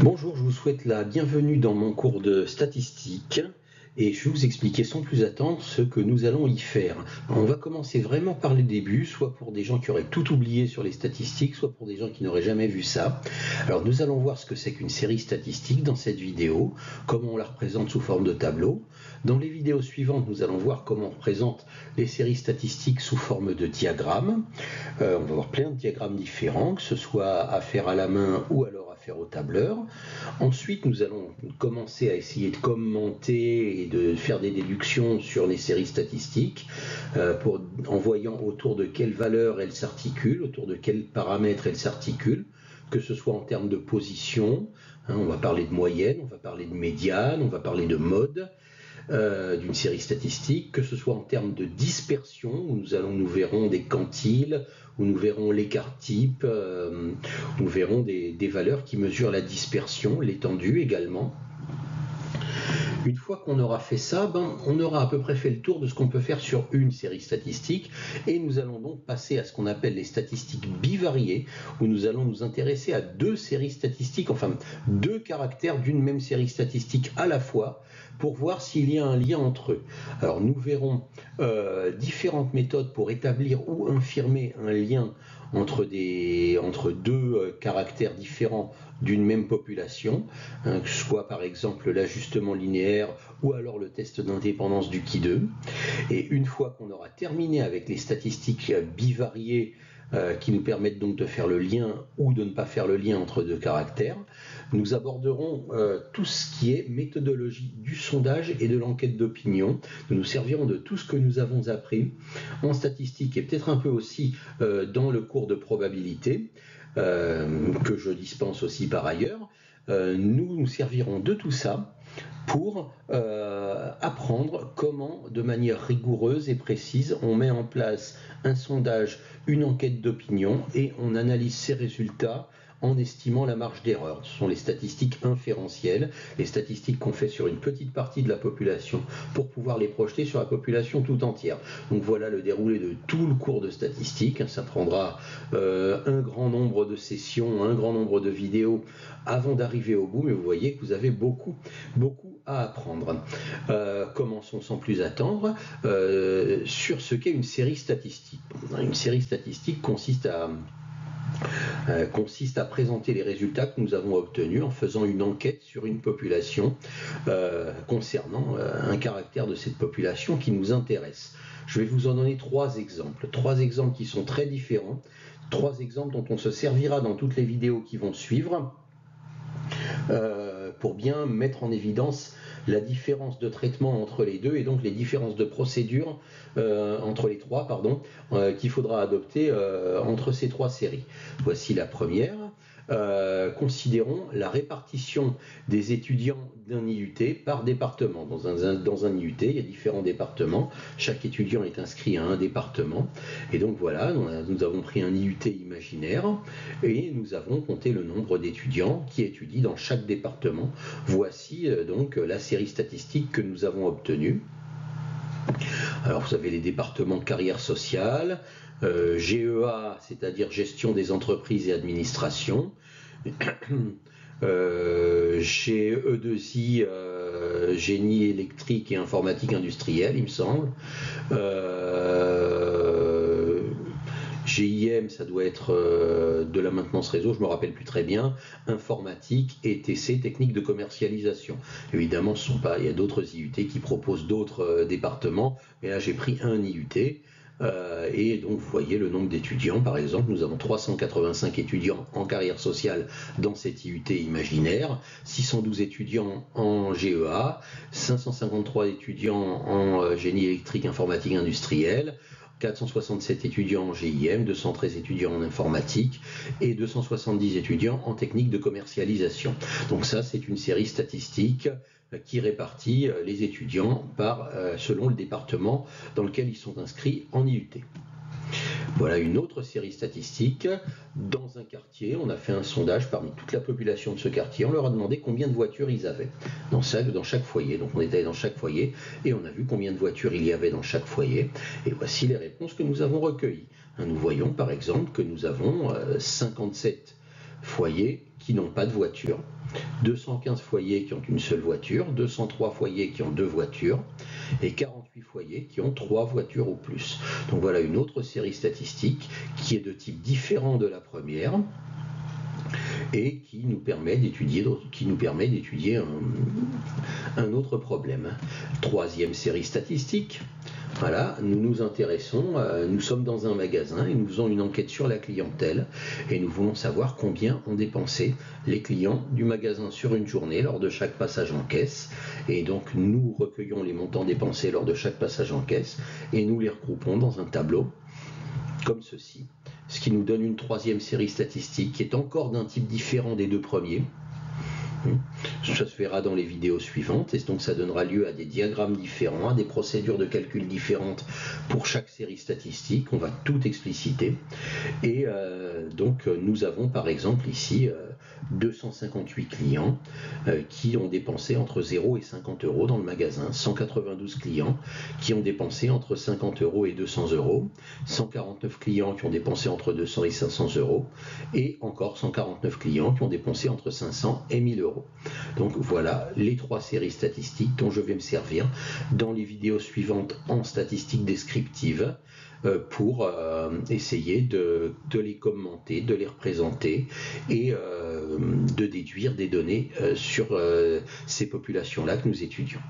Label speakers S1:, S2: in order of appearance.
S1: Bonjour, je vous souhaite la bienvenue dans mon cours de statistique et je vais vous expliquer sans plus attendre ce que nous allons y faire. On va commencer vraiment par le début, soit pour des gens qui auraient tout oublié sur les statistiques, soit pour des gens qui n'auraient jamais vu ça. Alors nous allons voir ce que c'est qu'une série statistique dans cette vidéo, comment on la représente sous forme de tableau. Dans les vidéos suivantes, nous allons voir comment on représente les séries statistiques sous forme de diagrammes. On va voir plein de diagrammes différents, que ce soit à faire à la main ou alors à faire au tableur. Ensuite, nous allons commencer à essayer de commenter et de faire des déductions sur les séries statistiques en voyant autour de quelles valeurs elles s'articulent, autour de quels paramètres elles s'articulent, que ce soit en termes de position, on va parler de moyenne, on va parler de médiane, on va parler de mode d'une série statistique, que ce soit en termes de dispersion, où nous verrons des quantiles, où nous verrons l'écart type, où nous verrons des valeurs qui mesurent la dispersion, l'étendue également. Une fois qu'on aura fait ça, on aura à peu près fait le tour de ce qu'on peut faire sur une série statistique et nous allons donc passer à ce qu'on appelle les statistiques bivariées, où nous allons nous intéresser à deux séries statistiques, enfin deux caractères d'une même série statistique à la fois, pour voir s'il y a un lien entre eux. Alors nous verrons différentes méthodes pour établir ou infirmer un lien entre deux caractères différents d'une même population, que ce soit par exemple l'ajustement linéaire ou alors le test d'indépendance du qui2. Et une fois qu'on aura terminé avec les statistiques bivariées qui nous permettent donc de faire le lien ou de ne pas faire le lien entre deux caractères, nous aborderons tout ce qui est méthodologie du sondage et de l'enquête d'opinion. Nous nous servirons de tout ce que nous avons appris en statistique et peut-être un peu aussi dans le cours de probabilité que je dispense aussi par ailleurs. Nous nous servirons de tout ça pour apprendre comment, de manière rigoureuse et précise, on met en place un sondage, une enquête d'opinion et on analyse ces résultats en estimant la marge d'erreur. Ce sont les statistiques inférentielles, les statistiques qu'on fait sur une petite partie de la population pour pouvoir les projeter sur la population tout entière. Donc voilà le déroulé de tout le cours de statistique. Ça prendra un grand nombre de sessions, un grand nombre de vidéos avant d'arriver au bout, mais vous voyez que vous avez beaucoup à apprendre. Commençons sans plus attendre sur ce qu'est une série statistique. Une série statistique consiste à présenter les résultats que nous avons obtenus en faisant une enquête sur une population concernant un caractère de cette population qui nous intéresse. Je vais vous en donner trois exemples qui sont très différents, trois exemples dont on se servira dans toutes les vidéos qui vont suivre pour bien mettre en évidence la différence de traitement entre les deux et donc les différences de procédure entre les trois, qu'il faudra adopter entre ces trois séries. Voici la première. Considérons la répartition des étudiants d'un IUT par département. Dans un IUT, il y a différents départements. Chaque étudiant est inscrit à un département. Et donc voilà, nous avons pris un IUT imaginaire et nous avons compté le nombre d'étudiants qui étudient dans chaque département. Voici donc la série statistique que nous avons obtenue. Alors vous avez les départements carrière sociale, GEA, c'est-à-dire gestion des entreprises et administration, GE2I, génie électrique et informatique industrielle, il me semble. GIM, ça doit être de la maintenance réseau, je ne me rappelle plus très bien, informatique et TC, technique de commercialisation. Évidemment, il y a d'autres IUT qui proposent d'autres départements, mais là j'ai pris un IUT. Et donc vous voyez le nombre d'étudiants, par exemple, nous avons 385 étudiants en carrière sociale dans cet IUT imaginaire, 612 étudiants en GEA, 553 étudiants en génie électrique informatique industrielle, 467 étudiants en GIM, 213 étudiants en informatique et 270 étudiants en technique de commercialisation. Donc ça, c'est une série statistique qui répartit les étudiants selon le département dans lequel ils sont inscrits en IUT. Voilà une autre série statistique. Dans un quartier, on a fait un sondage parmi toute la population de ce quartier. On leur a demandé combien de voitures ils avaient dans chaque foyer. Donc on est allé dans chaque foyer et on a vu combien de voitures il y avait dans chaque foyer. Et voici les réponses que nous avons recueillies. Nous voyons par exemple que nous avons 57 foyers qui n'ont pas de voiture. 215 foyers qui ont une seule voiture, 203 foyers qui ont 2 voitures et 48 foyers qui ont 3 voitures ou plus. Donc voilà une autre série statistique qui est de type différent de la première et qui nous permet d'étudier un autre problème. Troisième série statistique. Voilà, nous sommes dans un magasin et nous faisons une enquête sur la clientèle et nous voulons savoir combien ont dépensé les clients du magasin sur une journée lors de chaque passage en caisse. Et donc nous recueillons les montants dépensés lors de chaque passage en caisse et nous les regroupons dans un tableau comme ceci. Ce qui nous donne une troisième série statistique qui est encore d'un type différent des deux premiers. Ça se verra dans les vidéos suivantes et donc ça donnera lieu à des diagrammes différents, à des procédures de calcul différentes pour chaque série statistique. On va tout expliciter et donc nous avons par exemple ici 258 clients qui ont dépensé entre 0 et 50 euros dans le magasin, 192 clients qui ont dépensé entre 50 euros et 200 euros, 149 clients qui ont dépensé entre 200 et 500 euros et encore 149 clients qui ont dépensé entre 500 et 1000 euros. Donc voilà les 3 séries statistiques dont je vais me servir dans les vidéos suivantes en statistiques descriptives pour essayer de les commenter, de les représenter et de déduire des données sur ces populations-là que nous étudions.